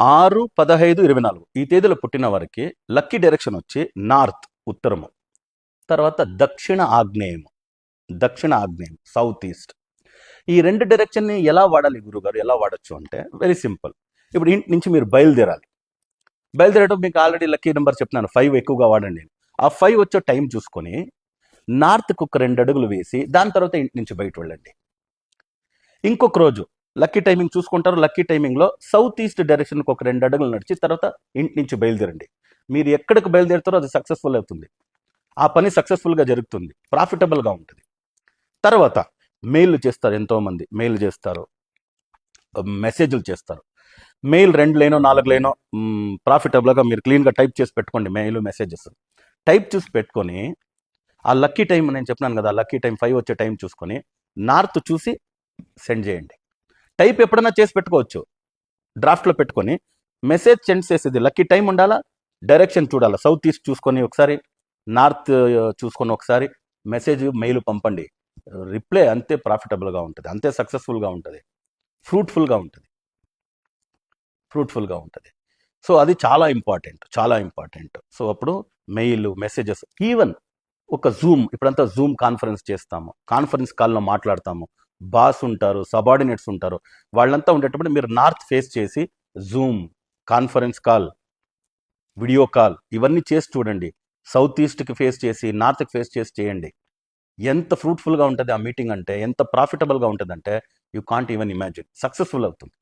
6/15/24 ఈ తేదీలో పుట్టిన వారికి లక్కీ డైరెక్షన్ వచ్చి నార్త్ ఉత్తరము, తర్వాత దక్షిణ ఆగ్నేయం సౌత్ ఈస్ట్. ఈ 2 డైరెక్షన్ని ఎలా వాడాలి గురుగారు, ఎలా వాడచ్చు అంటే వెరీ సింపుల్. ఇప్పుడు ఇంటి నుంచి మీరు బయలుదేరడం మీకు ఆల్రెడీ లక్కీ నెంబర్ చెప్తున్నాను, 5 ఎక్కువగా వాడండి. ఆ 5 వచ్చే టైం చూసుకొని నార్త్కు ఒక 2 అడుగులు వేసి దాని తర్వాత ఇంటి నుంచి బయట వెళ్ళండి. ఇంకొక రోజు లక్కీ టైమింగ్ చూసుకుంటారు. లక్కీ టైమింగ్లో సౌత్ ఈస్ట్ డైరెక్షన్కి ఒక 2 అడుగులు నడిచి తర్వాత ఇంటి నుంచి బయలుదేరండి. మీరు ఎక్కడికి బయలుదేరుతారో అది సక్సెస్ఫుల్ అవుతుంది, ఆ పని సక్సెస్ఫుల్గా జరుగుతుంది, ప్రాఫిటబుల్గా ఉంటుంది. తర్వాత మెయిల్ చేస్తారు, ఎంతోమంది మెయిల్ చేస్తారు, మెసేజ్లు చేస్తారు. మెయిల్ 2 లైనో 4 లైనో ప్రాఫిటబుల్గా మీరు క్లీన్గా టైప్ చేసి పెట్టుకోండి. మెయిల్ మెసేజెస్ టైప్ చేసి పెట్టుకొని ఆ లక్కీ టైం నేను చెప్పినాను కదా, లక్కీ టైం 5 వచ్చే టైం చూసుకొని నార్త్ చూసి సెండ్ చేయండి. టైప్ ఎప్పుడైనా చేసి పెట్టుకోవచ్చు, డ్రాఫ్ట్లో పెట్టుకొని మెసేజ్ సెండ్ చేసేది లక్కీ టైం ఉండాలా, డైరెక్షన్ చూడాలా. సౌత్ ఈస్ట్ చూసుకొని ఒకసారి, నార్త్ చూసుకొని ఒకసారి మెసేజ్ మెయిల్ పంపండి. రిప్లై అంతే ప్రాఫిటబుల్గా ఉంటుంది, అంతే సక్సెస్ఫుల్గా ఉంటుంది, ఫ్రూట్ఫుల్గా ఉంటుంది. సో అది చాలా ఇంపార్టెంట్. సో అప్పుడు మెయిల్ మెసేజెస్, ఈవెన్ ఒక జూమ్, ఇప్పుడంతా జూమ్ కాన్ఫరెన్స్ చేస్తాము, కాన్ఫరెన్స్ కాల్లో మాట్లాడతాము. బాస్ ఉంటారు, సబార్డినేట్స్ ఉంటారు, వాళ్ళంతా ఉండేటప్పుడు మీరు నార్త్ ఫేస్ చేసి Zoom, conference call, video call ఇవన్నీ చేసి చూడండి. సౌత్ ఈస్ట్కి ఫేస్ చేసి నార్త్కి ఫేస్ చేసి చేయండి. ఎంత ఫ్రూట్ఫుల్గా ఉంటుంది ఆ మీటింగ్ అంటే, ఎంత ప్రాఫిటబుల్గా ఉంటుందంటే you can't even imagine. Successful అవుతుంది.